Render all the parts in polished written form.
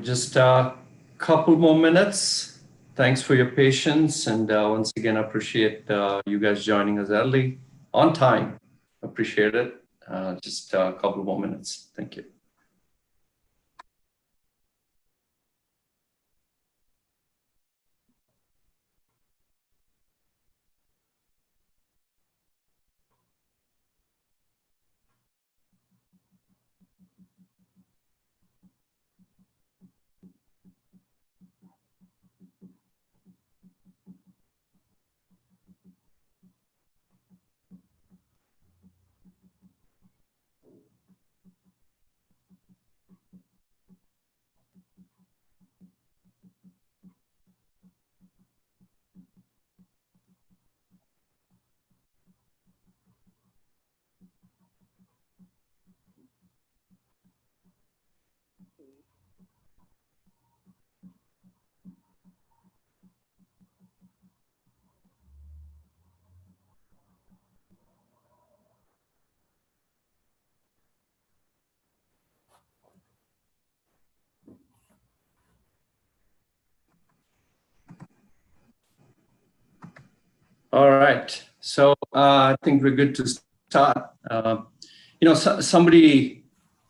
Just a couple more minutes. Thanks for your patience. And once again, I appreciate you guys joining us early on time. Appreciate it. Just a couple more minutes. Thank you. All right. So I think we're good to start. Somebody,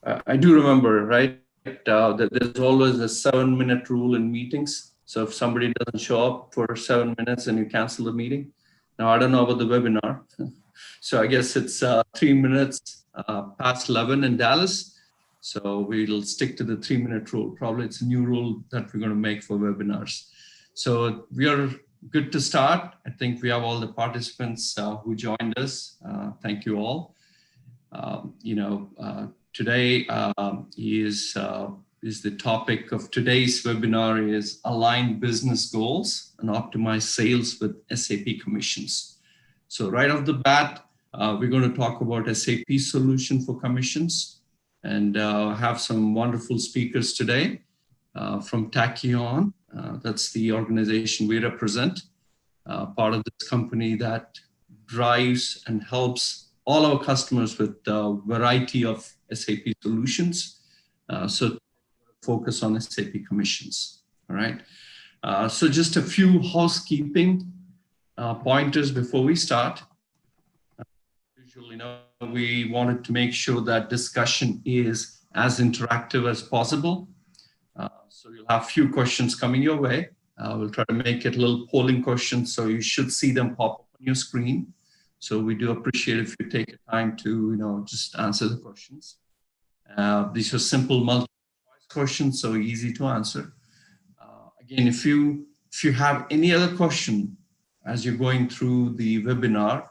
I do remember, right, that there's always a 7-minute rule in meetings. So if somebody doesn't show up for 7 minutes, then you cancel the meeting. Now, I don't know about the webinar. So I guess it's 3 minutes past 11 in Dallas. So we'll stick to the 3-minute rule. Probably it's a new rule that we're going to make for webinars. So we are good to start. I think we have all the participants who joined us. Thank you all. Today is the topic of today's webinar is align business goals and optimize sales with SAP commissions. So right off the bat, we're going to talk about SAP solution for commissions and have some wonderful speakers today from Tachyon. That's the organization we represent, part of this company that drives and helps all our customers with a variety of SAP solutions. So focus on SAP commissions, all right? So just a few housekeeping pointers before we start. Usually, we wanted to make sure that discussion is as interactive as possible. So you'll have a few questions coming your way. We'll try to make it a little polling questions, so you should see them pop up on your screen. So we do appreciate if you take the time to, just answer the questions. These are simple multiple-choice questions, so easy to answer. Again, if you have any other question as you're going through the webinar,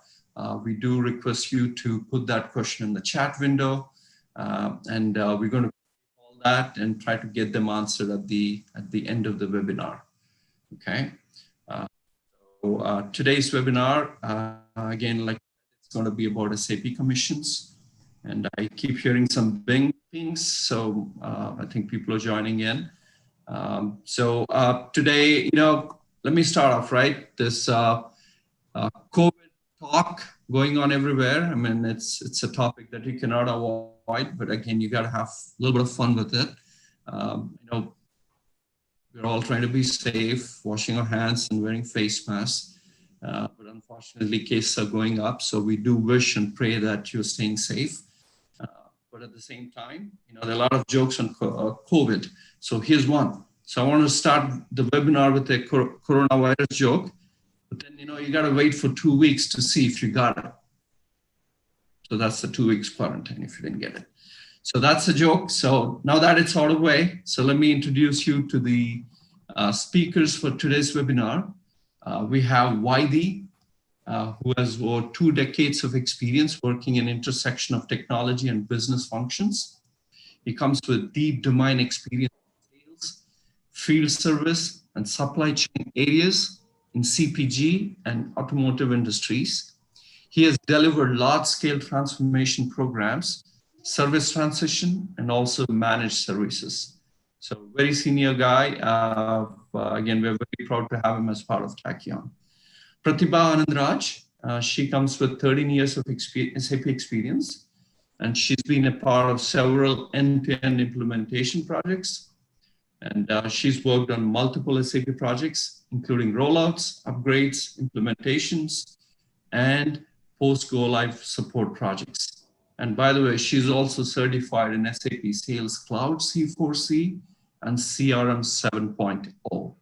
we do request you to put that question in the chat window, and we're going to call that and try to get them answered at the end of the webinar. Okay. So today's webinar, again, it's going to be about SAP commissions, and I keep hearing some pings, so I think people are joining in. So today, let me start off, right? This COVID talk going on everywhere. I mean, it's a topic that you cannot avoid, but again, you got to have a little bit of fun with it. We're all trying to be safe, washing our hands and wearing face masks. But unfortunately, cases are going up. So we do wish and pray that you're staying safe. But at the same time, there are a lot of jokes on COVID. So here's one. So I want to start the webinar with a coronavirus joke. But then, you got to wait for 2 weeks to see if you got it. So that's the 2 weeks quarantine if you didn't get it. So that's a joke. So now that it's out of the way, so let me introduce you to the speakers for today's webinar. We have Vaidi, who has over 2 decades of experience working in intersection of technology and business functions. He comes with deep domain experience in sales, field service, and supply chain areas in CPG and automotive industries. He has delivered large-scale transformation programs, service transition, and also managed services. So very senior guy. Again, we're very proud to have him as part of Tachyon. Pratibha Anandraj, she comes with 13 years of SAP experience, and she's been a part of several end-to-end implementation projects. And she's worked on multiple SAP projects, including rollouts, upgrades, implementations, and post-go-live support projects. And by the way, she's also certified in SAP Sales Cloud C4C and CRM 7.0.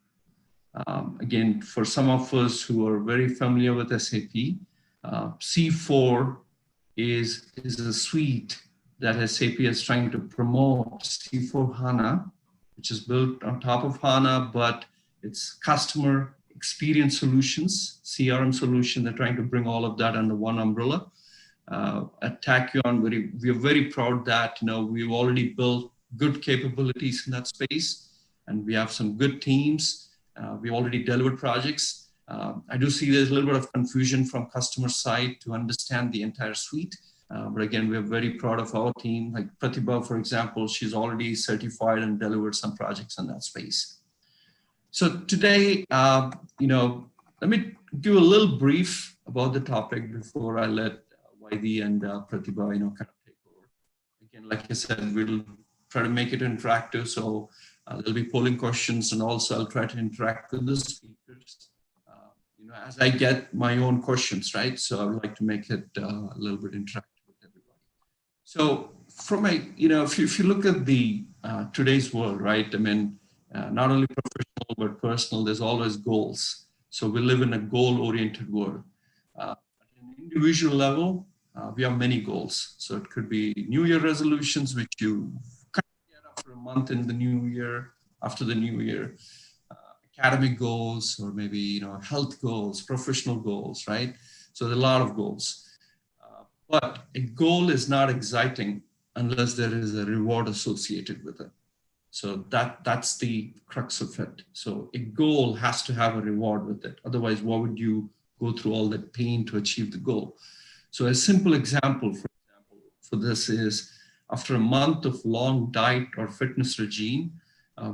Again, for some of us who are very familiar with SAP, C4 is a suite that SAP is trying to promote, C4 HANA, which is built on top of HANA, but it's customer experience solutions, CRM solution. They're trying to bring all of that under one umbrella. At Tachyon, we are very proud that we've already built good capabilities in that space, and we have some good teams. We already delivered projects. I do see there's a little bit of confusion from customer side to understand the entire suite. But again, we're very proud of our team. Like Pratibha, for example, she's already certified and delivered some projects in that space. So today, let me give a little brief about the topic before I let Vaidhi and Pratibha, kind of take over. Again, like I said, we'll try to make it interactive. So there'll be polling questions, and also I'll try to interact with the speakers, as I get my own questions, right? So I would like to make it a little bit interactive with everybody. So from if you look at the today's world, right? I mean, not only professional but personal, there's always goals. So we live in a goal-oriented world. At an individual level, we have many goals. So it could be New Year resolutions, which you kind of get after a month in the new year, after the new year. Academic goals, or maybe health goals, professional goals, right? So there are a lot of goals. But a goal is not exciting unless there is a reward associated with it. So that's the crux of it. So a goal has to have a reward with it. Otherwise, why would you go through all that pain to achieve the goal? So a simple example, for this is after a month of long diet or fitness regime,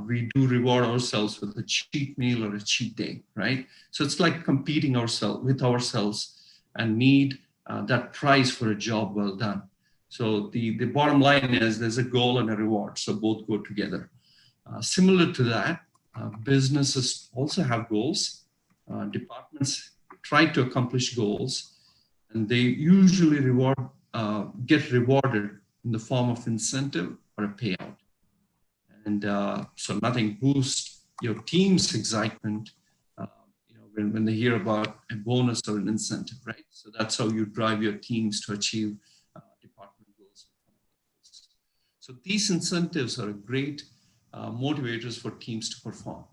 we do reward ourselves with a cheat meal or a cheat day, right? So it's like competing with ourselves and need that prize for a job well done. So the bottom line is there's a goal and a reward, so both go together. Similar to that, businesses also have goals. Departments try to accomplish goals, and they usually get rewarded in the form of incentive or a payout. And so nothing boosts your team's excitement, when they hear about a bonus or an incentive, right? So that's how you drive your teams to achieve department goals. So these incentives are great motivators for teams to perform.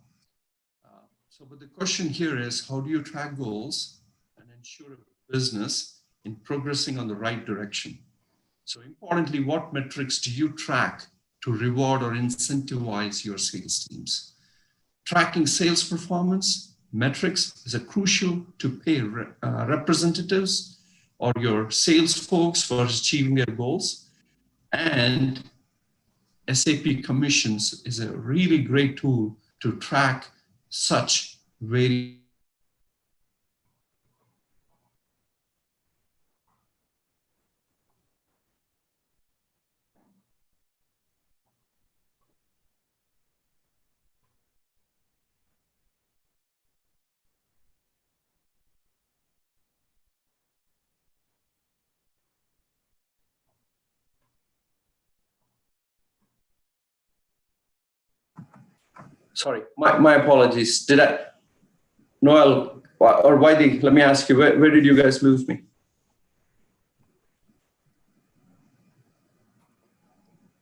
But the question here is, how do you track goals and ensure a business in progressing on the right direction? So importantly, what metrics do you track to reward or incentivize your sales teams? Tracking sales performance metrics is crucial to pay representatives or your sales folks for achieving their goals. And SAP commissions is a really great tool to track such very Sorry, my apologies. Did I, Noel or Vaidhi, let me ask you, where did you guys lose me?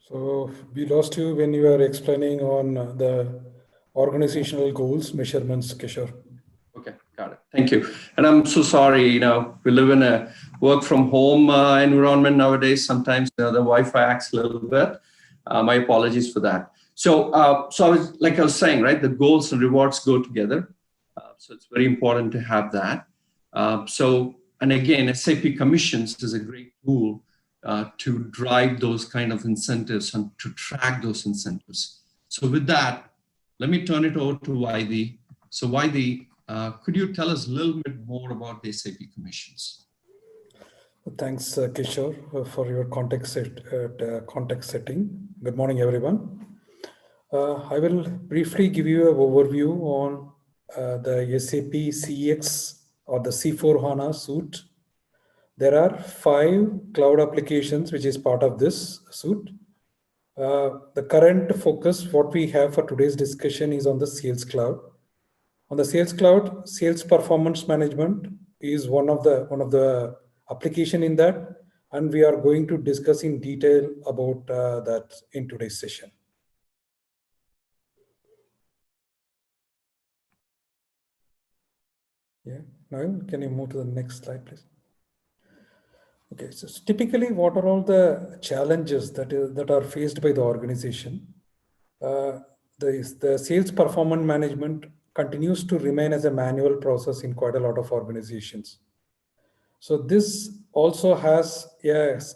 So we lost you when you were explaining on the organizational goals, measurements, Kishore. Okay, got it. Thank you. And I'm so sorry, we live in a work from home environment nowadays. Sometimes the Wi-Fi acts a little bit. My apologies for that. So I was saying, right, the goals and rewards go together. So it's very important to have that. And again, SAP Commissions is a great tool to drive those kind of incentives and to track those incentives. So with that, let me turn it over to Vaidhi. So Vaidhi, could you tell us a little bit more about the SAP Commissions? Thanks, Kishore, for your context setting. Good morning, everyone. I will briefly give you an overview on the SAP CX or the C4 HANA suite. There are 5 cloud applications which is part of this suite. The current focus, what we have for today's discussion, is on the Sales Cloud. On the Sales Cloud, sales performance management is one of the application in that, and we are going to discuss in detail about that in today's session. Yeah, now can you move to the next slide, please? Okay, so typically, what are all the challenges that are faced by the organization? The sales performance management continues to remain as a manual process in quite a lot of organizations. So this also has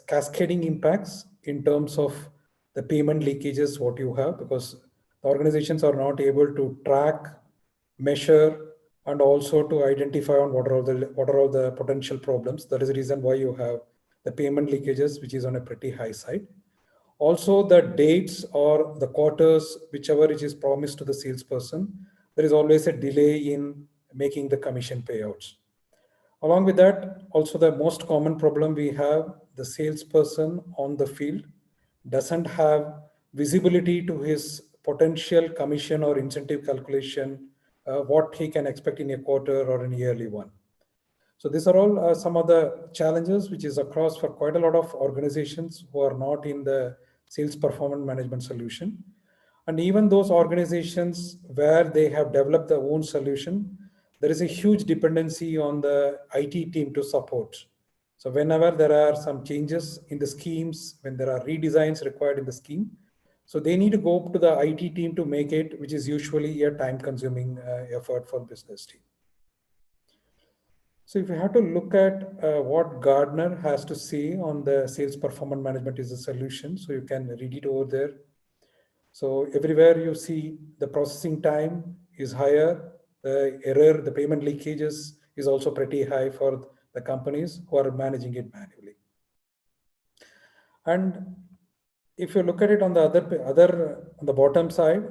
cascading impacts in terms of the payment leakages what you have, because the organizations are not able to track, measure, and also to identify on what are all the potential problems. That is the reason why you have the payment leakages, which is on a pretty high side. Also, the dates or the quarters, whichever it is promised to the salesperson, there is always a delay in making the commission payouts. Along with that, also the most common problem we have, the salesperson on the field doesn't have visibility to his potential commission or incentive calculation, what he can expect in a quarter or an yearly one. So these are all some of the challenges which is across for quite a lot of organizations who are not in the sales performance management solution. And even those organizations where they have developed their own solution, there is a huge dependency on the IT team to support. So whenever there are some changes in the schemes, when there are redesigns required in the scheme, so they need to go up to the IT team to make it, which is usually a time-consuming effort for business team. So if you have to look at what Gardner has to say on the sales performance management is a solution, so you can read it over there. So everywhere you see the processing time is higher, the error, the payment leakages is also pretty high for the companies who are managing it manually. And if you look at it on the on the bottom side,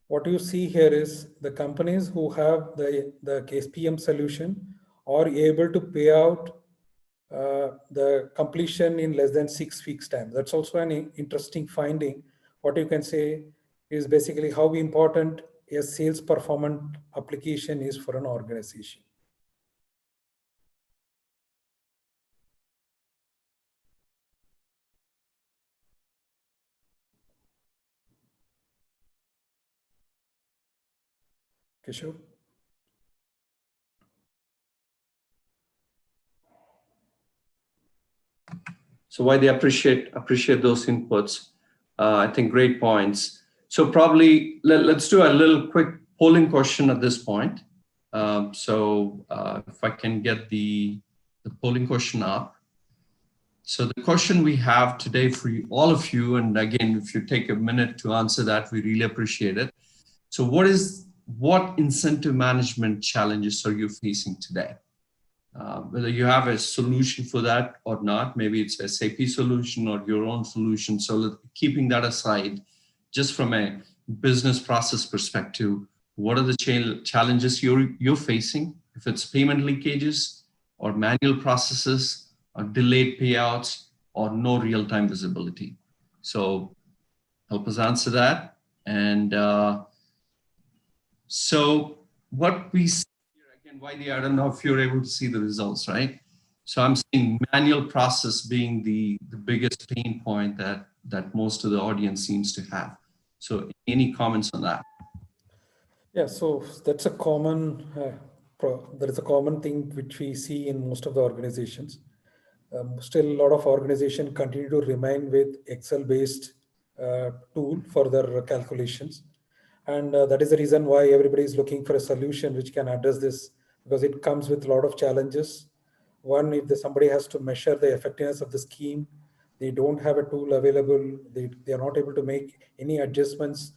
what you see here is the companies who have the KSPM solution are able to pay out the completion in less than 6 weeks time. That's also an interesting finding. What you can say is basically how important a sales performance application is for an organization. Kishore? So why they appreciate those inputs. I think great points. So probably let's do a little quick polling question at this point. If I can get the polling question up. So the question we have today for all of you, and again, if you take a minute to answer that, we really appreciate it. So what incentive management challenges are you facing today? Whether you have a solution for that or not, maybe it's a SAP solution or your own solution. So keeping that aside, just from a business process perspective, what are the challenges you're facing? If it's payment leakages or manual processes or delayed payouts or no real-time visibility. So help us answer that. And so what we see here, again, Vaidya, I don't know if you're able to see the results, right? So I'm seeing manual process being the biggest pain point that most of the audience seems to have. So any comments on that? Yeah, so that's a common, that is a common thing which we see in most of the organizations. Still, a lot of organizations continue to remain with Excel-based tool for their calculations. And that is the reason why everybody is looking for a solution which can address this, because it comes with a lot of challenges. One, if somebody has to measure the effectiveness of the scheme, they don't have a tool available. They are not able to make any adjustments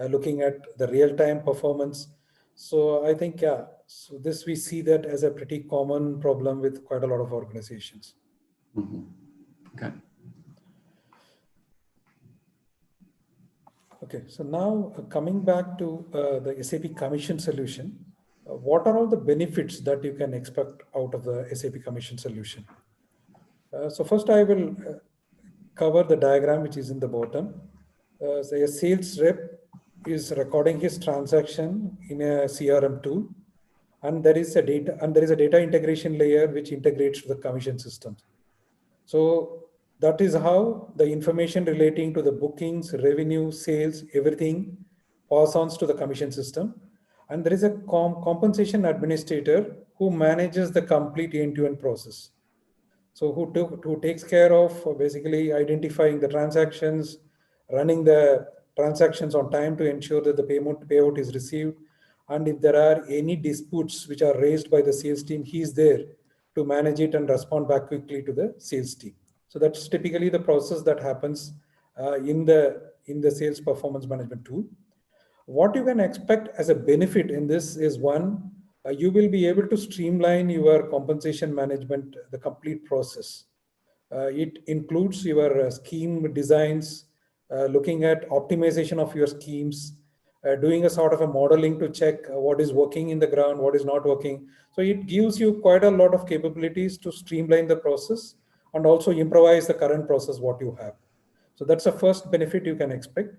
looking at the real-time performance. So I think, yeah, so this we see that as a pretty common problem with quite a lot of organizations. Mm-hmm. Okay. Okay, so now coming back to the SAP Commission solution, what are all the benefits that you can expect out of the SAP Commission solution? So first I will cover the diagram which is in the bottom. Say a sales rep is recording his transaction in a CRM tool, and there is a data integration layer which integrates to the commission systems. So that is how the information relating to the bookings, revenue, sales, everything pass on to the commission system. And there is a compensation administrator who manages the complete end-to-end process. So who takes care of basically identifying the transactions, running the transactions on time to ensure that the payout is received. And if there are any disputes which are raised by the sales team, he is there to manage it and respond back quickly to the sales team. So that's typically the process that happens in the sales performance management tool. What you can expect as a benefit in this is one, you will be able to streamline your compensation management, the complete process. It includes your scheme designs, looking at optimization of your schemes, doing a sort of a modeling to check what is working in the ground, what is not working. So it gives you quite a lot of capabilities to streamline the process and also improvise the current process what you have. So that's the first benefit you can expect.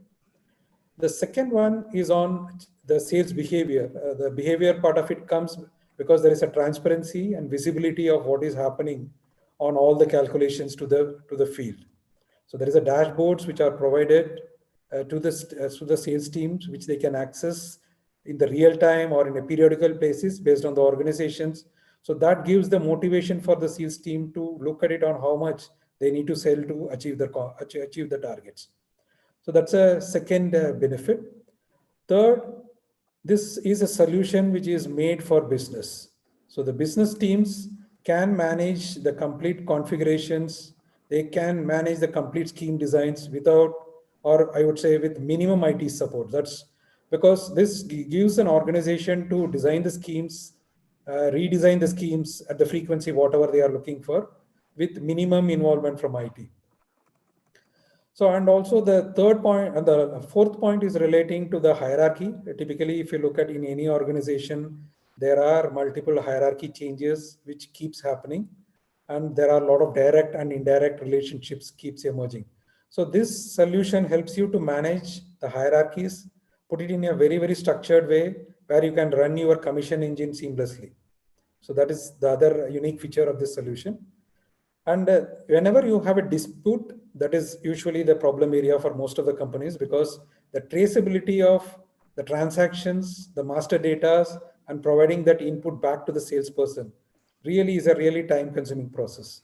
The second one is on the sales behavior. The behavior part of it comes because there is a transparency and visibility of what is happening on all the calculations to the field. So there is a dashboards which are provided to the sales teams, which they can access in the real time or in a periodical basis based on the organizations. So that gives the motivation for the sales team to look at it on how much they need to sell to achieve the targets. So that's a second benefit. Third, this is a solution which is made for business. So the business teams can manage the complete configurations. They can manage the complete scheme designs without, or I would say with minimum IT support. That's because this gives an organization to design the schemes, redesign the schemes at the frequency, whatever they are looking for, with minimum involvement from IT. So, and also the third point and the fourth point is relating to the hierarchy. Typically, if you look at in any organization, there are multiple hierarchy changes which keeps happening. And there are a lot of direct and indirect relationships keeps emerging. So this solution helps you to manage the hierarchies, put it in a very, very structured way where you can run your commission engine seamlessly. So that is the other unique feature of this solution. And whenever you have a dispute, that is usually the problem area for most of the companies, because the traceability of the transactions, the master data, and providing that input back to the salesperson really is a really time-consuming process.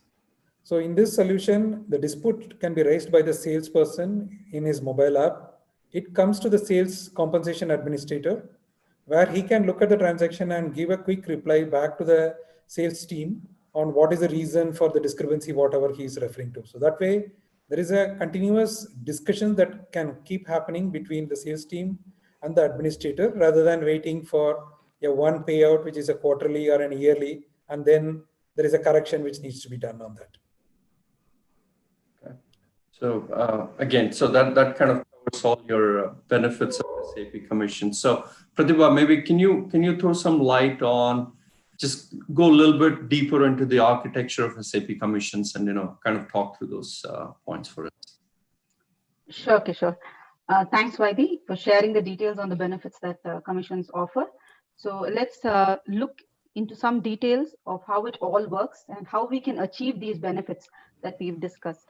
So in this solution, the dispute can be raised by the salesperson in his mobile app. It comes to the sales compensation administrator, where he can look at the transaction and give a quick reply back to the sales team on what is the reason for the discrepancy, whatever he is referring to. So that way, there is a continuous discussion that can keep happening between the sales team and the administrator, rather than waiting for a one payout, which is a quarterly or an yearly, and then there is a correction which needs to be done on that. Okay. So again, so that kind of covers all your benefits of SAP Commission. So Pratibha, maybe can you throw some light on, just go a little bit deeper into the architecture of SAP Commissions and kind of talk through those points for us. Sure, Kishore. Thanks, Vaidi, for sharing the details on the benefits that commissions offer. So let's look into some details of how it all works and how we can achieve these benefits that we've discussed,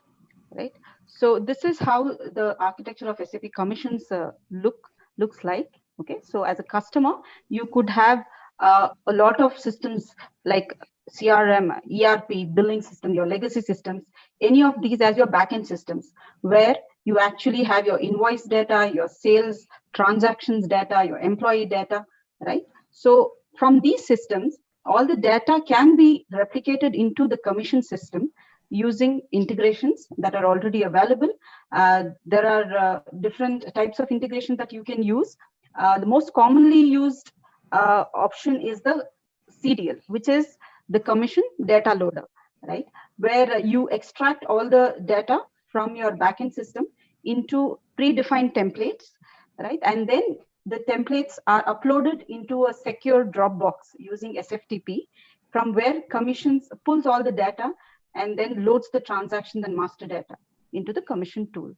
right? So this is how the architecture of SAP Commissions looks like. Okay, so as a customer, you could have a lot of systems like CRM, ERP, billing system, your legacy systems, any of these as your backend systems, where you actually have your invoice data, your sales transactions data, your employee data, right? So from these systems, all the data can be replicated into the commission system using integrations that are already available. There are different types of integrations that you can use. The most commonly used option is the CDL, which is the commission data loader, right? Where you extract all the data from your backend system into predefined templates, right? And then the templates are uploaded into a secure Dropbox using SFTP, from where commissions pulls all the data and then loads the transaction and master data into the commission tool,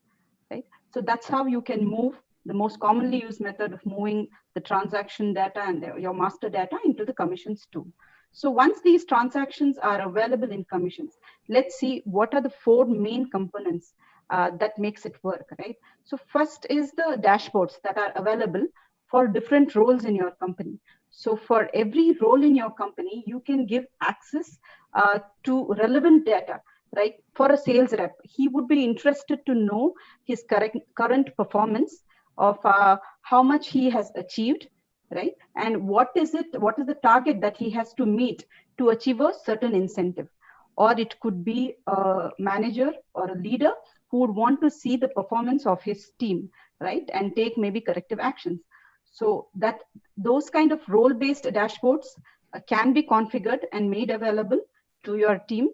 right? So that's how you can move the most commonly used method of moving the transaction data and your master data into the commissions tool. So once these transactions are available in commissions, let's see what are the 4 main components that makes it work, right? So first is the dashboards that are available for different roles in your company. So for every role in your company, you can give access to relevant data, right? For a sales rep, he would be interested to know his current performance of how much he has achieved, right? And what is the target that he has to meet to achieve a certain incentive. Or it could be a manager or a leader who would want to see the performance of his team, right? And take maybe corrective actions. So that those kind of role-based dashboards can be configured and made available to your team.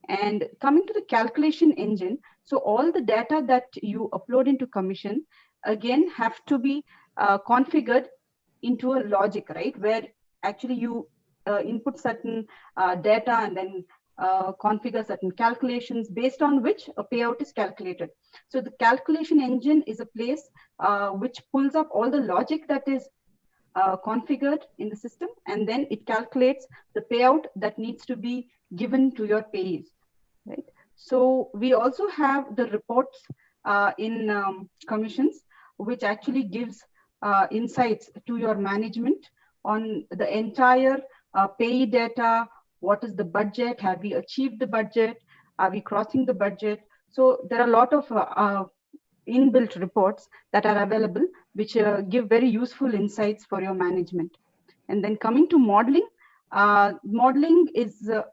And coming to the calculation engine, so all the data that you upload into commission, again, have to be configured into a logic, right? Where actually you input certain data and then configure certain calculations based on which a payout is calculated. So the calculation engine is a place which pulls up all the logic that is configured in the system, and then it calculates the payout that needs to be given to your payees, right? So we also have the reports in commissions, which actually gives insights to your management on the entire payee data. What is the budget? Have we achieved the budget? Are we crossing the budget? So there are a lot of inbuilt reports that are available, which give very useful insights for your management. And then coming to modeling, modeling is a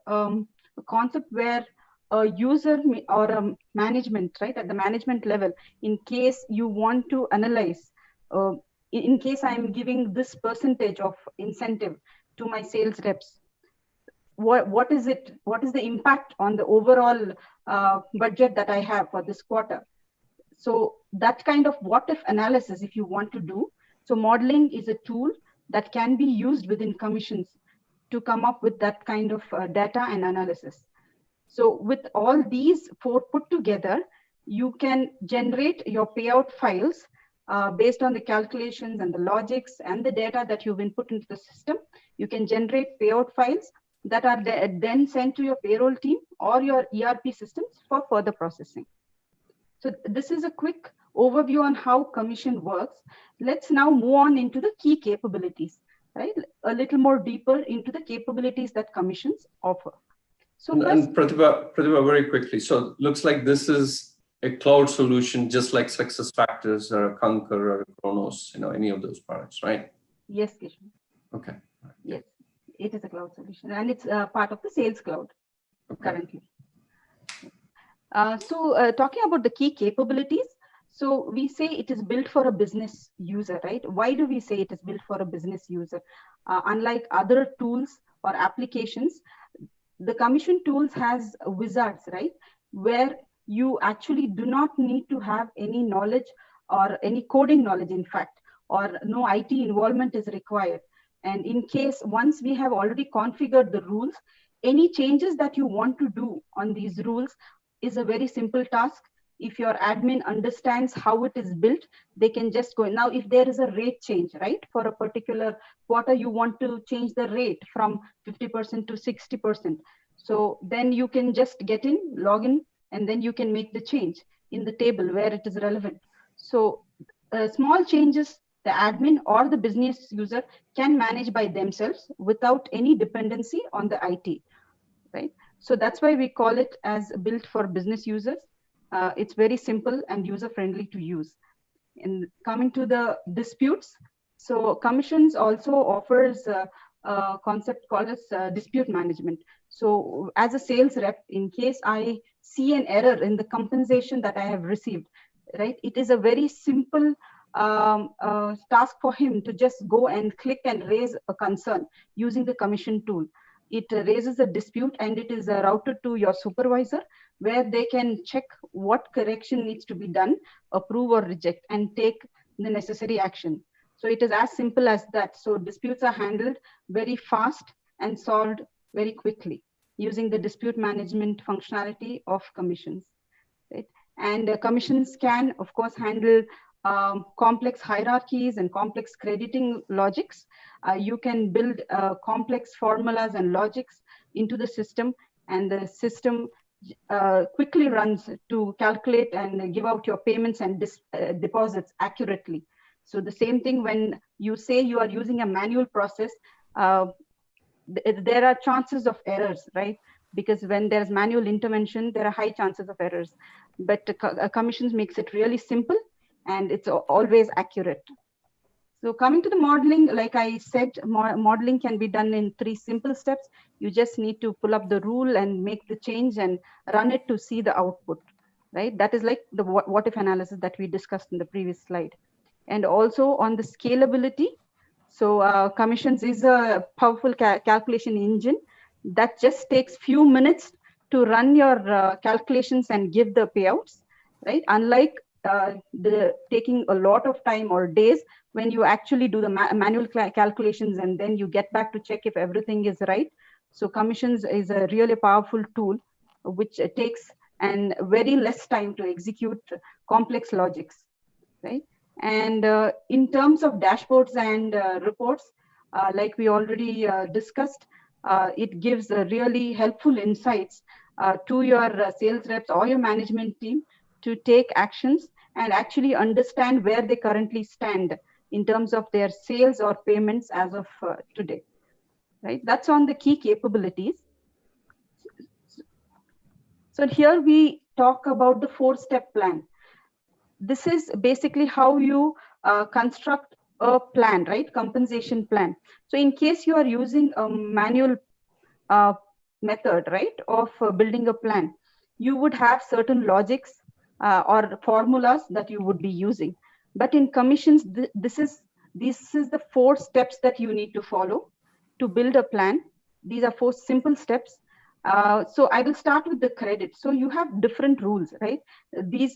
concept where a user or a management, right, at the management level, in case you want to analyze, in case I'm giving this percentage of incentive to my sales reps, what is it? What is the impact on the overall budget that I have for this quarter? So that kind of what if analysis, if you want to do. So modeling is a tool that can be used within commissions to come up with that kind of data and analysis. So with all these 4 put together, you can generate your payout files based on the calculations and the logics and the data that you've input into the system. You can generate payout files that are then sent to your payroll team or your ERP systems for further processing. So this is a quick overview on how commission works. Let's now move on into the key capabilities, right? A little more deeper into the capabilities that commissions offer. So and Pratibha, very quickly. So looks like this is a cloud solution, just like SuccessFactors or a Concur or a Kronos, any of those products, right? Yes, Kishore. Okay. Yes, it is a cloud solution, and it's part of the Sales Cloud currently. So talking about the key capabilities, so we say it is built for a business user, right? Why do we say it is built for a business user? Unlike other tools or applications, the commission tools has wizards, right? Where you actually do not need to have any knowledge or any coding knowledge, in fact, or no IT involvement is required. And in case once we have already configured the rules, any changes that you want to do on these rules is a very simple task. If your admin understands how it is built, they can just go. Now, if there is a rate change, right, for a particular quarter, you want to change the rate from 50% to 60%. So then you can just get in, log in, and then you can make the change in the table where it is relevant. So small changes, the admin or the business user can manage by themselves without any dependency on the IT, right? So that's why we call it as built for business users. It's very simple and user-friendly to use. And coming to the disputes, so commissions also offers a concept called as dispute management. So as a sales rep, in case I see an error in the compensation that I have received, right, it is a very simple task for him to just go and click and raise a concern using the commission tool. It raises a dispute and it is routed to your supervisor, where they can check what correction needs to be done, approve or reject, and take the necessary action. So it is as simple as that. So disputes are handled very fast and solved very quickly using the dispute management functionality of commissions. Right? And commissions can, of course, handle complex hierarchies and complex crediting logics. You can build complex formulas and logics into the system, and the system quickly runs to calculate and give out your payments and deposits accurately. So the same thing when you say you are using a manual process, there are chances of errors, right? Because when there's manual intervention, there are high chances of errors. But commissions makes it really simple, and it's always accurate. So coming to the modeling, like I said, modeling can be done in 3 simple steps. You just need to pull up the rule and make the change and run it to see the output, right? That is like the what if analysis that we discussed in the previous slide. And also on the scalability. So commissions is a powerful calculation engine that just takes few minutes to run your calculations and give the payouts, right? Unlike the taking a lot of time or days when you actually do the manual calculations and then you get back to check if everything is right. So commissions is a really powerful tool which takes and very less time to execute complex logics, right? And in terms of dashboards and reports, like we already discussed, it gives really helpful insights to your sales reps or your management team to take actions and actually understand where they currently stand in terms of their sales or payments as of today, right? That's on the key capabilities. So here we talk about the 4-step plan. This is basically how you construct a plan, right? Compensation plan. So in case you are using a manual method, right, of building a plan, you would have certain logics or formulas that you would be using. But in commissions, this is the 4 steps that you need to follow to build a plan. These are 4 simple steps. So I will start with the credit. So you have different rules, right?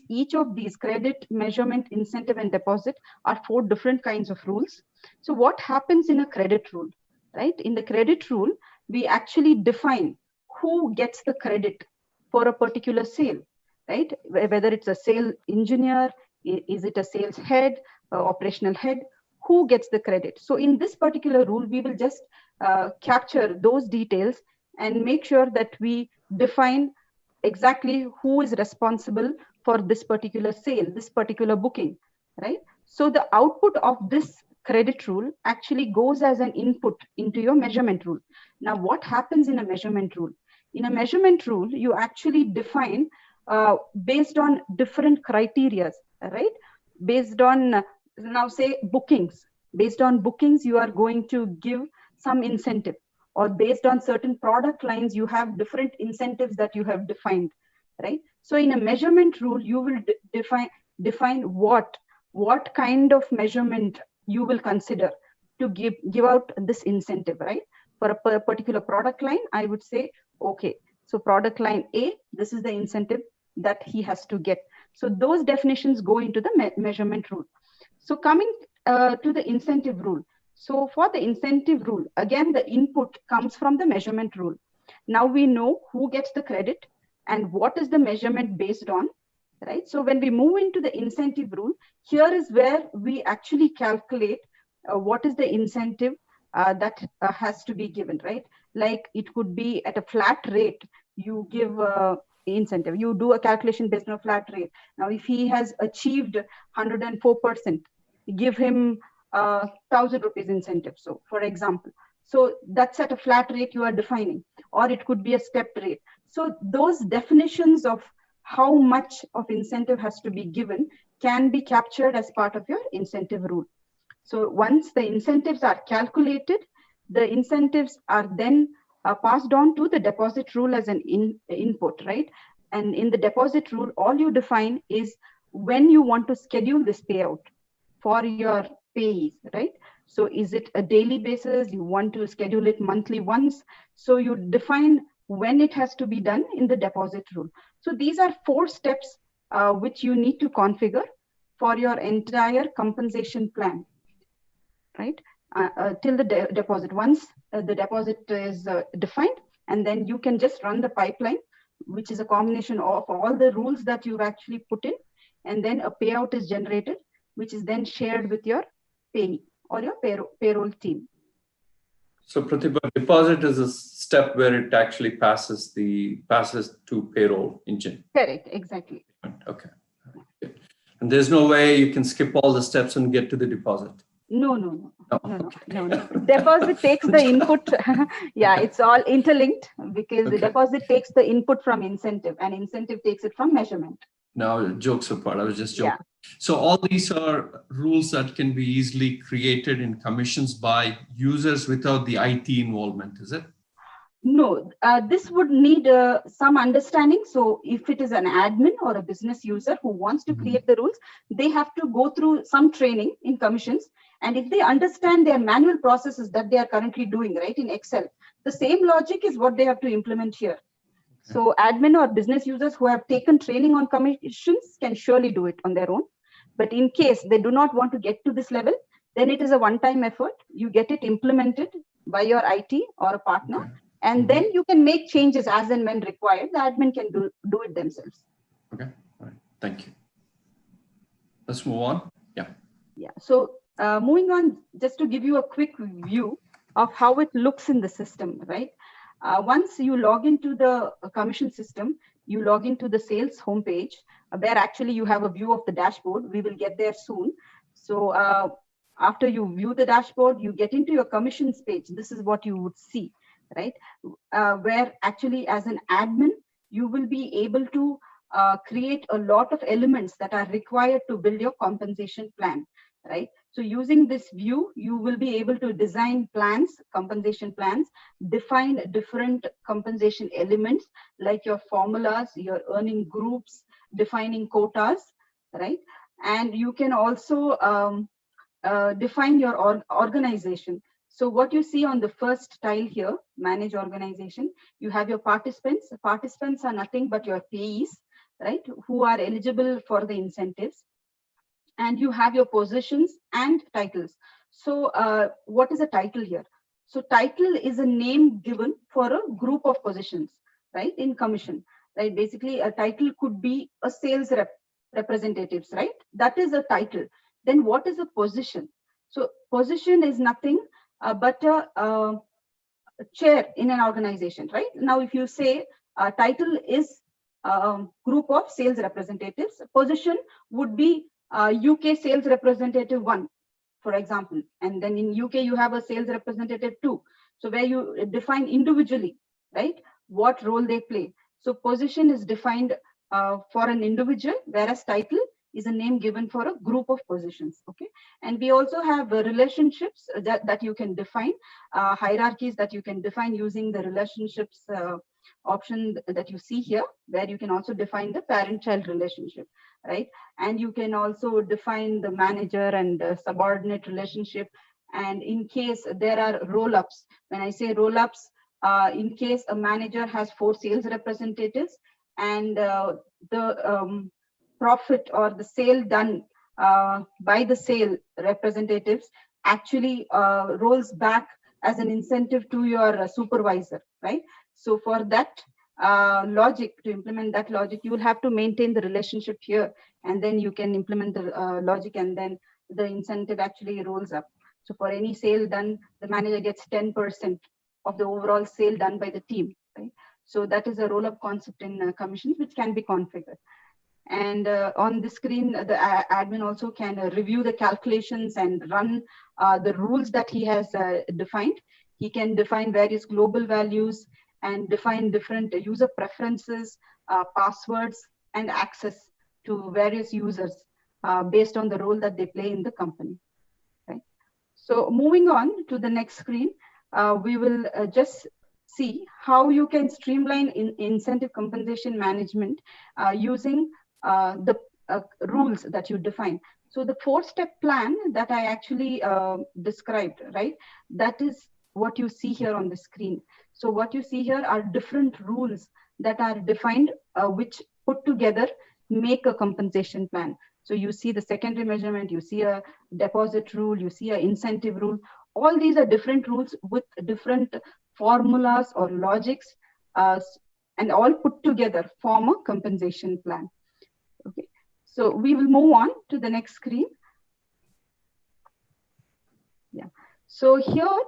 Each of these credit, measurement, incentive, and deposit are 4 different kinds of rules. So what happens in a credit rule, right? In the credit rule, we actually define who gets the credit for a particular sale, right? Whether it's a sales engineer, is it a sales head, operational head, who gets the credit? So in this particular rule, we will just capture those details and make sure that we define exactly who is responsible for this particular sale, this particular booking, right? So the output of this credit rule actually goes as an input into your measurement rule. Now, what happens in a measurement rule? In a measurement rule, you actually define based on different criteria, right? Based on, now say bookings. Based on bookings, you are going to give some incentive, or based on certain product lines, you have different incentives that you have defined, right? So in a measurement rule, you will define what kind of measurement you will consider to give out this incentive, right? For a particular product line, I would say, okay, so product line A, this is the incentive that he has to get. So those definitions go into the measurement rule. So coming to the incentive rule. So for the incentive rule, again, the input comes from the measurement rule. Now we know who gets the credit and what is the measurement based on, right? So when we move into the incentive rule, here is where we actually calculate what is the incentive that has to be given, right? Like it could be at a flat rate, you give incentive, you do a calculation based on a flat rate. Now, if he has achieved 104%, give him 1,000 rupees incentive. So for example, so that's at a flat rate you are defining, or it could be a stepped rate. So those definitions of how much of incentive has to be given can be captured as part of your incentive rule. So once the incentives are calculated, the incentives are then passed on to the deposit rule as an input, right? And in the deposit rule, all you define is when you want to schedule this payout for your payees, right? So is it a daily basis? You want to schedule it monthly once? So you define when it has to be done in the deposit rule. So these are 4 steps which you need to configure for your entire compensation plan, right? Till the deposit. Once the deposit is defined, and then you can just run the pipeline, which is a combination of all the rules that you've actually put in, and then a payout is generated, which is then shared with your payee or your payroll team. So Pratibha, deposit is a step where it actually passes to payroll engine. Correct, exactly. Okay. And there's no way you can skip all the steps and get to the deposit. No. Deposit takes the input. Yeah, it's all interlinked because the deposit takes the input from incentive, and incentive takes it from measurement. Now, jokes apart, I was just joking. Yeah. So all these are rules that can be easily created in commissions by users without the IT involvement, is it? No, this would need some understanding. So if it is an admin or a business user who wants to create the rules, they have to go through some training in commissions. And if they understand their manual processes that they are currently doing, right, in Excel, the same logic is what they have to implement here. Okay. So admin or business users who have taken training on commissions can surely do it on their own. But in case they do not want to get to this level, then it is a one-time effort. You get it implemented by your IT or a partner. Okay. And then you can make changes as and when required. The admin can do it themselves. Okay, all right, thank you. Let's move on. Yeah, so moving on, just to give you a quick view of how it looks in the system, right? Once you log into the commission system, you log into the sales homepage, where actually you have a view of the dashboard. We will get there soon. So after you view the dashboard, you get into your commissions page. This is what you would see. Right, where actually as an admin, you will be able to create a lot of elements that are required to build your compensation plan, right? So using this view, you will be able to design plans, compensation plans, define different compensation elements like your formulas, your earning groups, defining quotas, right? And you can also define your organization. So what you see on the first tile here, manage organization, you have your participants. Participants are nothing but your payees, right, who are eligible for the incentives. And you have your positions and titles. So what is a title here? So title is a name given for a group of positions, right, in commission, right? Basically, a title could be a sales representatives, right? That is a title. Then what is a position? So position is nothing but a chair in an organization, right? Now, if you say title is group of sales representatives, position would be UK sales representative 1, for example. And then in UK, you have a sales representative 2. So where you define individually, right, what role they play. So position is defined for an individual, whereas title is a name given for a group of positions. Okay, and we also have relationships that you can define, hierarchies that you can define using the relationships option that you see here, where you can also define the parent-child relationship, right? And you can also define the manager and subordinate relationship. And in case there are roll-ups, when I say roll-ups, in case a manager has 4 sales representatives and the profit or the sale done by the sale representatives actually rolls back as an incentive to your supervisor, right? So for that logic, to implement that logic, you will have to maintain the relationship here, and then you can implement the logic, and then the incentive actually rolls up. So for any sale done, the manager gets 10% of the overall sale done by the team, right? So that is a roll-up concept in commissions, which can be configured. And on the screen, the admin also can review the calculations and run the rules that he has defined. He can define various global values and define different user preferences, passwords, and access to various users based on the role that they play in the company. Right? So moving on to the next screen, we will just see how you can streamline incentive compensation management using the rules that you define. So the 4-step plan that I actually described, right? That is what you see here on the screen. So what you see here are different rules that are defined, which put together make a compensation plan. So you see the secondary measurement, you see a deposit rule, you see an incentive rule. All these are different rules with different formulas or logics, and all put together form a compensation plan. Okay, so we will move on to the next screen. Yeah, so here,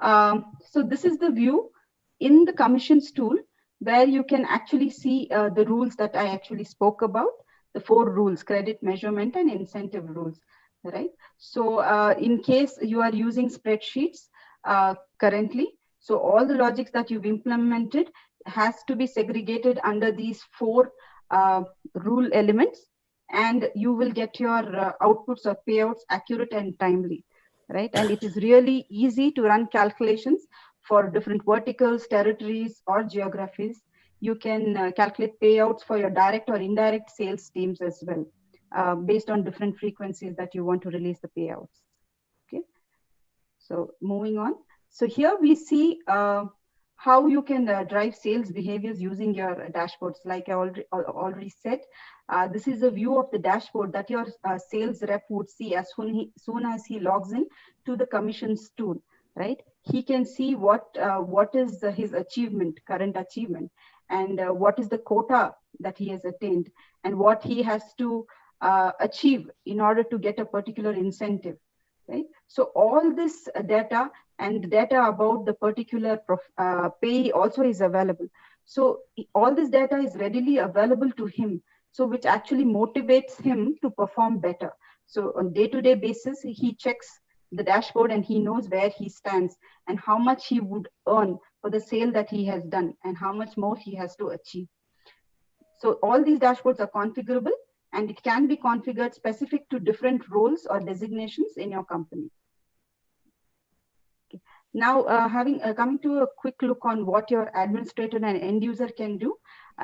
so this is the view in the commissions tool where you can actually see the rules that I actually spoke about, the 4 rules: credit, measurement, and incentive rules, right? So in case you are using spreadsheets currently, so all the logics that you've implemented has to be segregated under these 4 rule elements, and you will get your outputs or payouts accurate and timely, right? And it is really easy to run calculations for different verticals, territories, or geographies. You can calculate payouts for your direct or indirect sales teams as well, based on different frequencies that you want to release the payouts. Okay, so moving on. So here we see how you can drive sales behaviors using your dashboards. Like I already said, this is a view of the dashboard that your sales rep would see as soon as he logs in to the commissions tool, right? He can see what is his achievement, current achievement, and what is the quota that he has attained, and what he has to achieve in order to get a particular incentive, right? So all this data and data about the particular pay also is available. So all this data is readily available to him, so which actually motivates him to perform better. So on day-to-day basis, he checks the dashboard and he knows where he stands and how much he would earn for the sale that he has done and how much more he has to achieve. So all these dashboards are configurable, and it can be configured specific to different roles or designations in your company. Okay. Now, coming to a quick look on what your administrator and end user can do.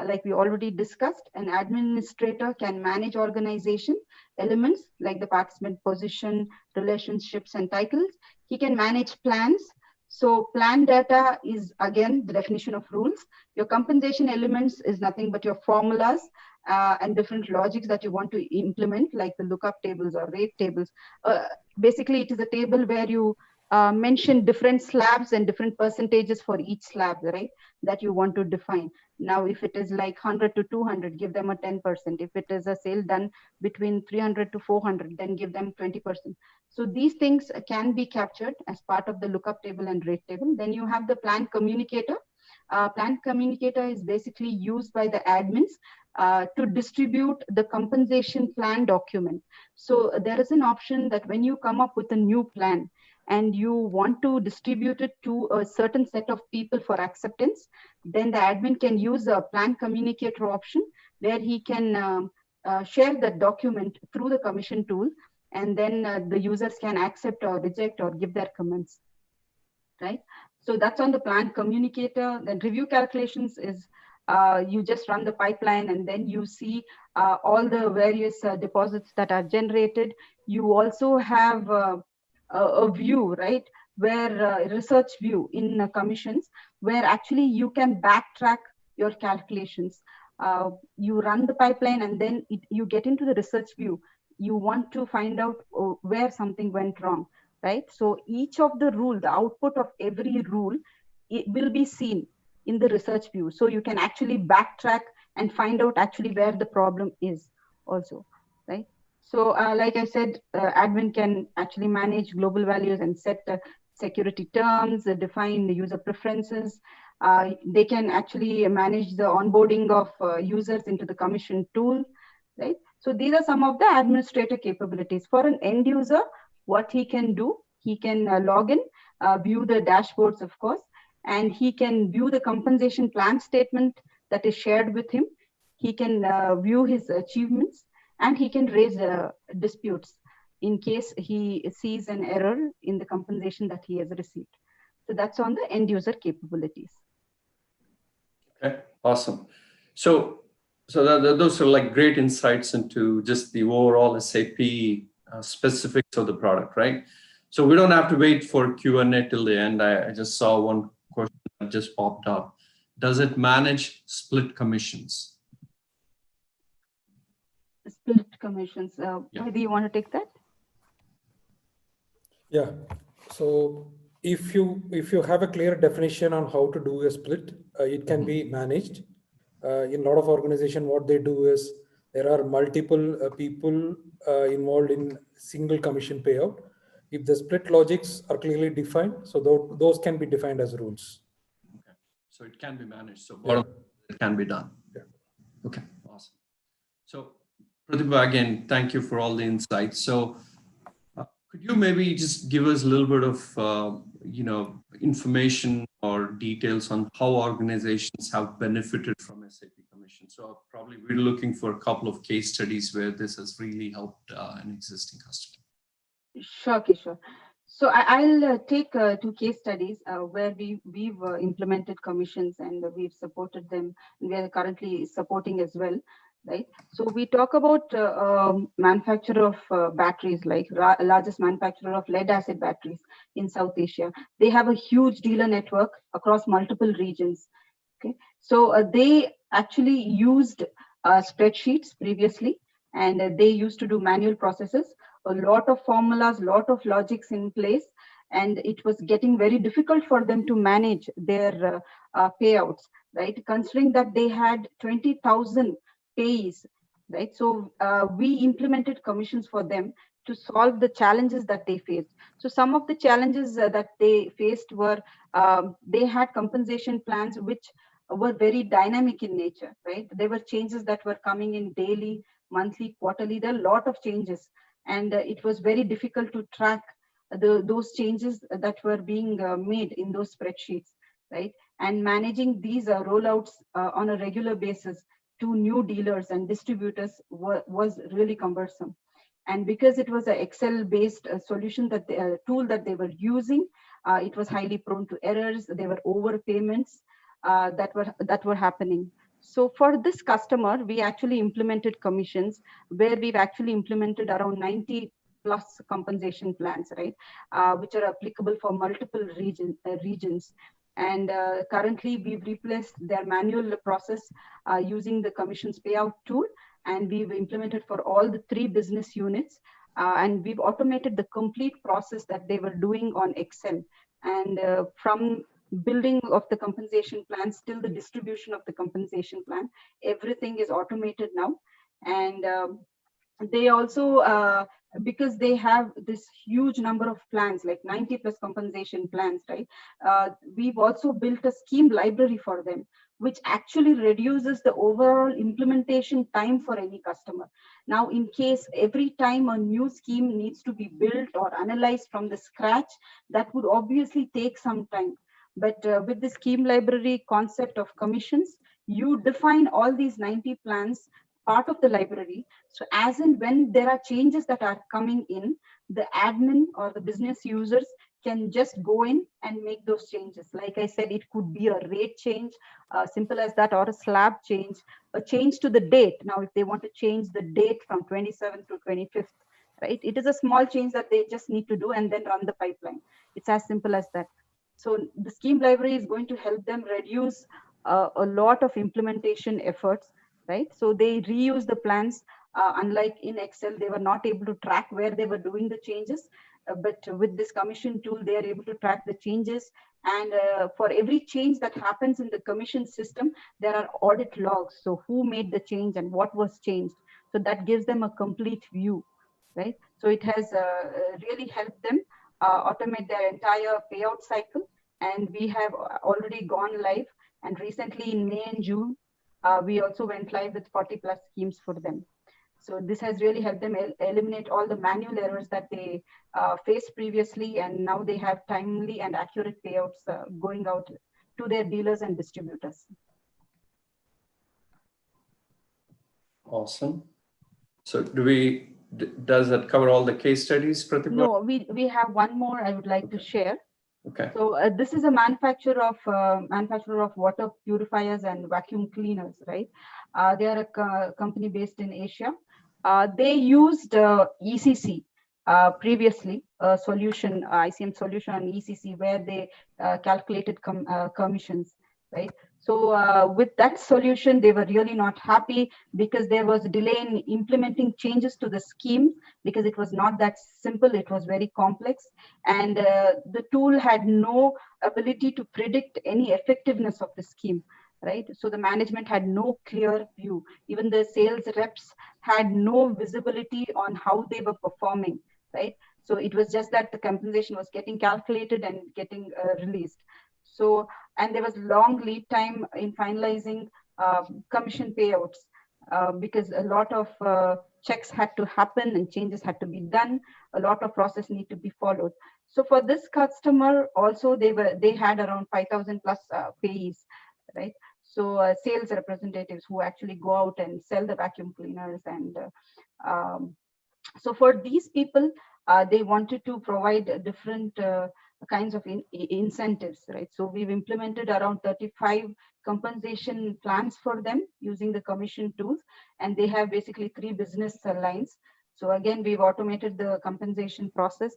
Like we already discussed, an administrator can manage organization elements like the participant position, relationships, and titles. He can manage plans. So plan data is, again, the definition of rules. Your compensation elements is nothing but your formulas and different logics that you want to implement, like the lookup tables or rate tables. Basically, it is a table where you mention different slabs and different percentages for each slab, right, that you want to define. Now, if it is like 100 to 200, give them a 10%. If it is a sale done between 300 to 400, then give them 20%. So these things can be captured as part of the lookup table and rate table. Then you have the plan communicator. Plan communicator is basically used by the admins to distribute the compensation plan document. So there is an option that when you come up with a new plan and you want to distribute it to a certain set of people for acceptance, then the admin can use a plan communicator option where he can share that document through the commission tool, and then the users can accept or reject or give their comments, right? So that's on the plan communicator. Then review calculations is you just run the pipeline and then you see all the various deposits that are generated. You also have a view, right, where research view in commissions, where actually you can backtrack your calculations. You run the pipeline and then you get into the research view. You want to find out where something went wrong, right? So each of the rule, the output of every rule, it will be seen in the research view. So you can actually backtrack and find out actually where the problem is also, right? So like I said, admin can actually manage global values and set security terms, define the user preferences. They can actually manage the onboarding of users into the commission tool, right? So these are some of the administrator capabilities. For an end user, what he can do, he can log in, view the dashboards, of course, and he can view the compensation plan statement that is shared with him. He can view his achievements, and he can raise disputes in case he sees an error in the compensation that he has received. So that's on the end user capabilities. Okay, awesome. So those are like great insights into just the overall SAP specifics of the product, right? So we don't have to wait for Q&A till the end. I just saw one question that just popped up. Does it manage split commissions? split commissions. Yeah. Maybe you want to take that? Yeah. So if you have a clear definition on how to do a split, it can be managed. In a lot of organization, what they do is there are multiple people involved in single commission payout. If the split logics are clearly defined, so those can be defined as rules. Okay. So it can be managed. So Yeah. it can be done. Yeah. Okay. Awesome. So Pratibha, again, thank you for all the insights. So could you maybe just give us a little bit of, information or details on how organizations have benefited from SAP Commission? So probably we're looking for a couple of case studies where this has really helped an existing customer. Sure, Kishore. So I'll take 2 case studies where we've implemented commissions and we've supported them. We are currently supporting as well, right? So we talk about manufacturer of batteries, like largest manufacturer of lead acid batteries in South Asia. They have a huge dealer network across multiple regions. Okay, so they actually used spreadsheets previously, and they used to do manual processes, a lot of formulas, lot of logics in place, and it was getting very difficult for them to manage their payouts, right? Considering that they had 20,000 payees, right? So we implemented commissions for them to solve the challenges that they faced. So some of the challenges that they faced were they had compensation plans which were very dynamic in nature, right? There were changes that were coming in daily, monthly, quarterly. There are a lot of changes, and it was very difficult to track those changes that were being made in those spreadsheets, right? And managing these rollouts on a regular basis to new dealers and distributors was really cumbersome. And because it was an Excel-based solution that tool that they were using, it was highly prone to errors. There were overpayments that were happening. So for this customer, we actually implemented commissions where we've actually implemented around 90 plus compensation plans, right, which are applicable for multiple regions. And currently, we've replaced their manual process using the commissions payout tool, and we've implemented for all the 3 business units. And we've automated the complete process that they were doing on Excel. And from building of the compensation plan till the distribution of the compensation plan, everything is automated now. And they also, because they have this huge number of plans, like 90 plus compensation plans, right? We've also built a scheme library for them, which actually reduces the overall implementation time for any customer. Now, in case every time a new scheme needs to be built or analyzed from the scratch, that would obviously take some time. But with the scheme library concept of commissions, you define all these 90 plans part of the library. So as and when there are changes that are coming in, the admin or the business users can just go in and make those changes. Like I said, it could be a rate change, simple as that, or a slab change, a change to the date. Now, if they want to change the date from 27th to 25th, right? It is a small change that they just need to do and then run the pipeline. It's as simple as that. So the scheme library is going to help them reduce a lot of implementation efforts, right? So they reuse the plans. Unlike in Excel, they were not able to track where they were doing the changes. But with this commission tool, they are able to track the changes. And for every change that happens in the commission system, there are audit logs. So who made the change and what was changed? So that gives them a complete view, right? So it has really helped them automate their entire payout cycle. And we have already gone live. And recently in May and June, we also went live with 40 plus schemes for them. So this has really helped them eliminate all the manual errors that they faced previously, and now they have timely and accurate payouts going out to their dealers and distributors. Awesome. So does that cover all the case studies, Pratibha? No, we have one more I would like to share. Okay. So this is a manufacturer of water purifiers and vacuum cleaners, right? They are a company based in Asia. They used ECC previously, a solution, ICM solution on ECC, where they calculated commissions, right? So with that solution, they were really not happy because there was a delay in implementing changes to the scheme because it was not that simple. It was very complex. And the tool had no ability to predict any effectiveness of the scheme, right? So the management had no clear view. Even the sales reps had no visibility on how they were performing, right? So it was just that the compensation was getting calculated and getting released. So, and there was long lead time in finalizing commission payouts because a lot of checks had to happen and changes had to be done. A lot of process need to be followed. So for this customer also, they had around 5,000 plus payees, right? So sales representatives who actually go out and sell the vacuum cleaners. And so for these people, they wanted to provide different kinds of incentives, right? So we've implemented around 35 compensation plans for them using the commission tools, and they have basically 3 business lines. So again, we've automated the compensation process.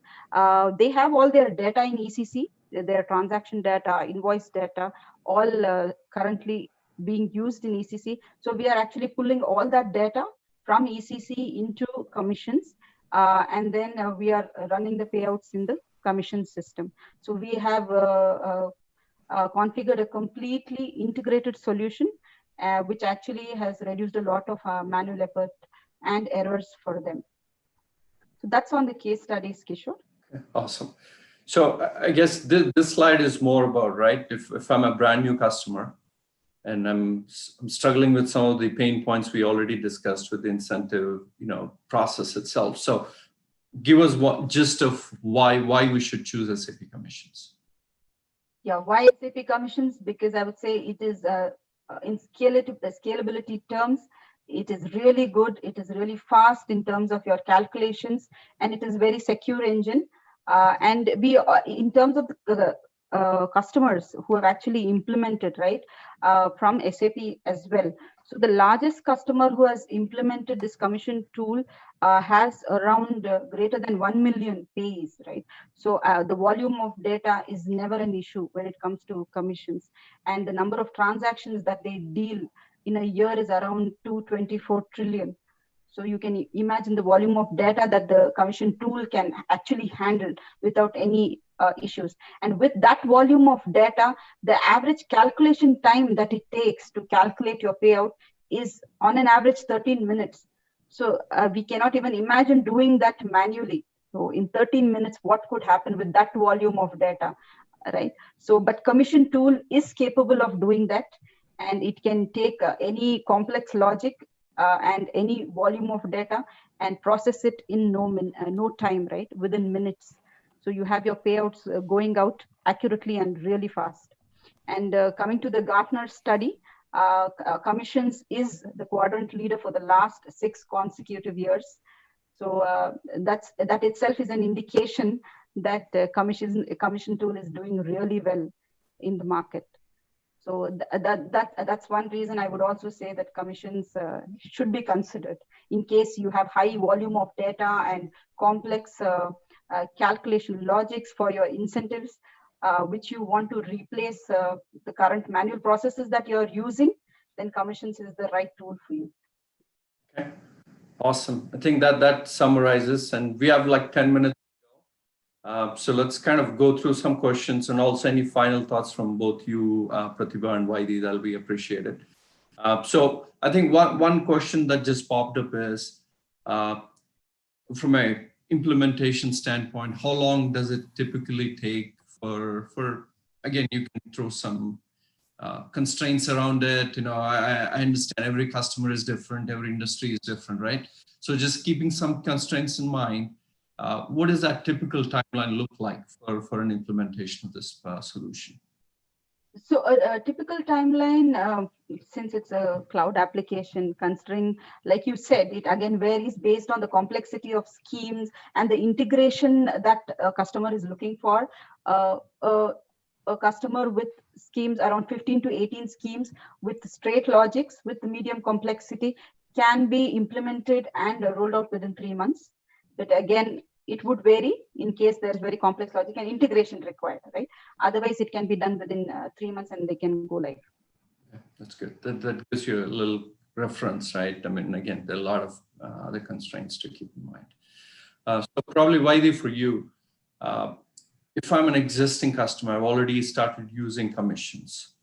They have all their data in ECC, their transaction data, invoice data, all currently being used in ECC. So we are actually pulling all that data from ECC into commissions, and then we are running the payouts in the commission system. So we have configured a completely integrated solution, which actually has reduced a lot of manual effort and errors for them. So that's on the case studies, Kishore. Awesome. So I guess this slide is more about, right, if I'm a brand new customer and I'm struggling with some of the pain points we already discussed with the incentive, process itself. So give us what gist of why we should choose SAP Commissions. Yeah, why SAP Commissions? Because I would say it is in scalability terms, it is really good. It is really fast in terms of your calculations, and it is very secure engine. And we, in terms of the customers who have actually implemented, right, from SAP as well. So the largest customer who has implemented this commission tool has around greater than 1 million pays, right? So the volume of data is never an issue when it comes to commissions, and the number of transactions that they deal in a year is around 224 trillion. So you can imagine the volume of data that the commission tool can actually handle without any issues. And with that volume of data, the average calculation time that it takes to calculate your payout is on an average 13 minutes. So we cannot even imagine doing that manually. So in 13 minutes, what could happen with that volume of data, right? So, but commission tool is capable of doing that, and it can take any complex logic and any volume of data and process it in no time, right? Within minutes. So you have your payouts going out accurately and really fast. And coming to the Gartner study, commissions is the quadrant leader for the last 6 consecutive years. So that itself is an indication that commission tool is doing really well in the market. So that's one reason I would also say that commissions should be considered in case you have high volume of data and complex calculation logics for your incentives, which you want to replace the current manual processes that you're using, then commissions is the right tool for you. Okay, awesome. I think that summarizes, and we have like 10 minutes. So let's kind of go through some questions, and also any final thoughts from both you, Pratibha and Vaidi, that'll be appreciated. So I think one question that just popped up is, from a implementation standpoint, how long does it typically take for again, you can throw some constraints around it. I understand every customer is different, every industry is different, right? So just keeping some constraints in mind, what does that typical timeline look like for an implementation of this solution? So a typical timeline, since it's a cloud application, considering, like you said, it again varies based on the complexity of schemes and the integration that a customer is looking for. A customer with schemes around 15 to 18 schemes with straight logics with the medium complexity can be implemented and rolled out within 3 months. But again, it would vary in case there's very complex logic and integration required, right? Otherwise, it can be done within 3 months and they can go live. That's good. That gives you a little reference, right? I mean, again, there are a lot of other constraints to keep in mind. So probably, Vaidi, for you, if I'm an existing customer, I've already started using commissions.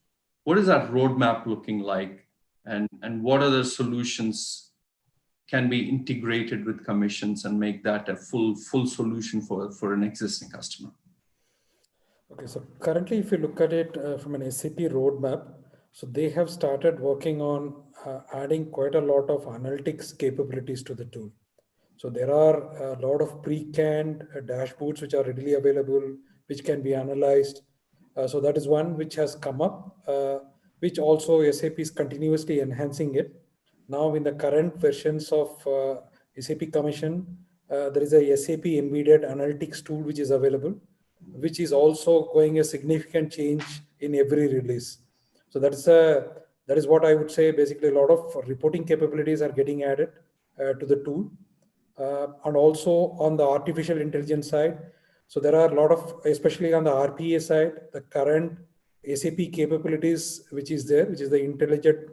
What is that roadmap looking like? And what other solutions can be integrated with commissions and make that a full solution for an existing customer? Okay, so currently, if you look at it from an SAP roadmap, so they have started working on adding quite a lot of analytics capabilities to the tool. So there are a lot of pre-canned dashboards which are readily available, which can be analyzed. So that is one which has come up, which also SAP is continuously enhancing it. Now in the current versions of SAP Commission, there is a SAP embedded analytics tool which is available, which is also going a significant change in every release. So that is what I would say. Basically, a lot of reporting capabilities are getting added to the tool. And also on the artificial intelligence side. So there are a lot of, especially on the RPA side, the current SAP capabilities, which is there, which is the intelligent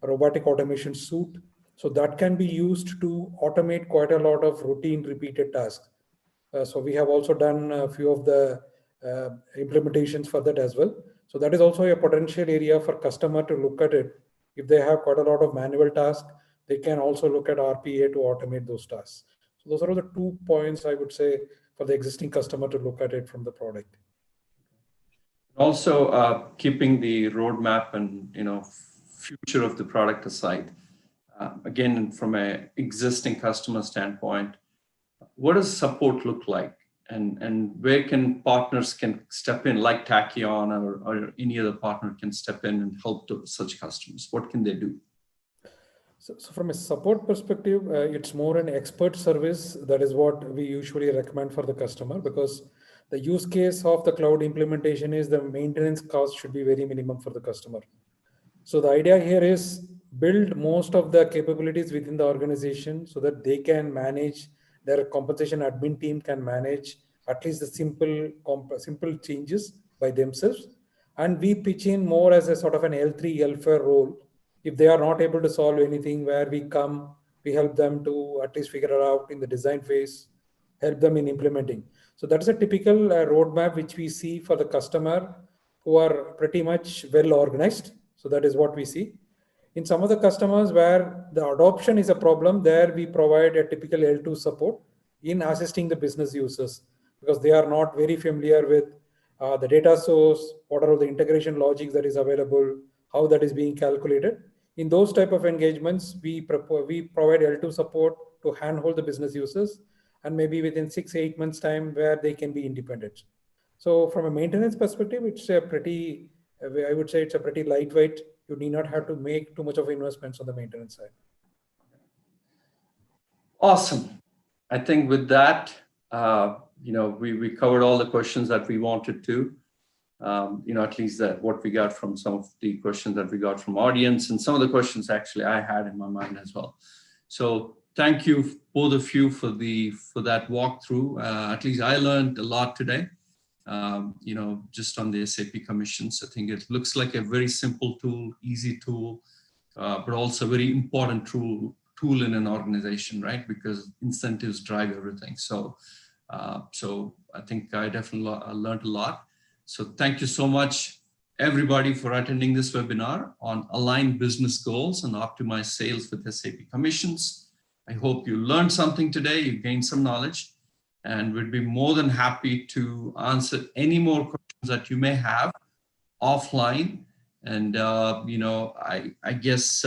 robotic automation suite. So that can be used to automate quite a lot of routine repeated tasks. So we have also done a few of the implementations for that as well. So that is also a potential area for customer to look at it. If they have quite a lot of manual tasks, they can also look at RPA to automate those tasks. So those are the 2 points I would say for the existing customer to look at it from the product. Also, keeping the roadmap and future of the product aside, again, from an existing customer standpoint, what does support look like, and where can partners step in, like Tachyon or any other partner can step in and help such customers? What can they do? So from a support perspective, it's more an expert service. That is what we usually recommend for the customer, because the use case of the cloud implementation is the maintenance cost should be very minimum for the customer. So the idea here is build most of the capabilities within the organization so that they can manage, their compensation admin team can manage at least the simple changes by themselves. And we pitch in more as a sort of an L3, L4 role. If they are not able to solve anything, where we come, we help them to at least figure it out in the design phase, help them in implementing. So that's a typical roadmap which we see for the customer who are pretty much well organized. So that is what we see. In some of the customers where the adoption is a problem, there we provide a typical L2 support in assisting the business users, because they are not very familiar with the data source, what are the integration logics that is available, how that is being calculated. In those type of engagements, we provide L2 support to handhold the business users, and maybe within 6-8 months time where they can be independent. So from a maintenance perspective, it's a pretty, I would say it's a pretty lightweight. You need not have to make too much of investments on the maintenance side. Awesome. I think with that, we covered all the questions that we wanted to. At least that what we got from some of the questions that we got from audience, and some of the questions actually I had in my mind as well. So thank you, both of you, for that walkthrough. At least I learned a lot today. Just on the SAP commissions. I think it looks like a very simple tool, easy tool, but also a very important tool in an organization, right? Because incentives drive everything. So I think I definitely learned a lot. So thank you so much, everybody, for attending this webinar on Align Business Goals and Optimize Sales with SAP Commissions. I hope you learned something today, you gained some knowledge, and we'd be more than happy to answer any more questions that you may have offline. And, I guess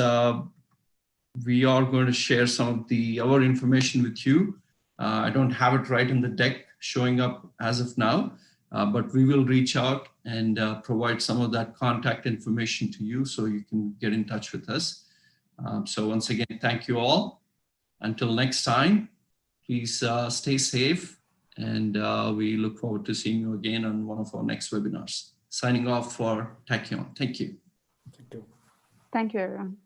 we are going to share some of our information with you. I don't have it right in the deck showing up as of now, but we will reach out and provide some of that contact information to you so you can get in touch with us. So once again, thank you all. Until next time, please stay safe, and we look forward to seeing you again on one of our next webinars. Signing off for Tachyon. Thank you. Thank you. Thank you, everyone.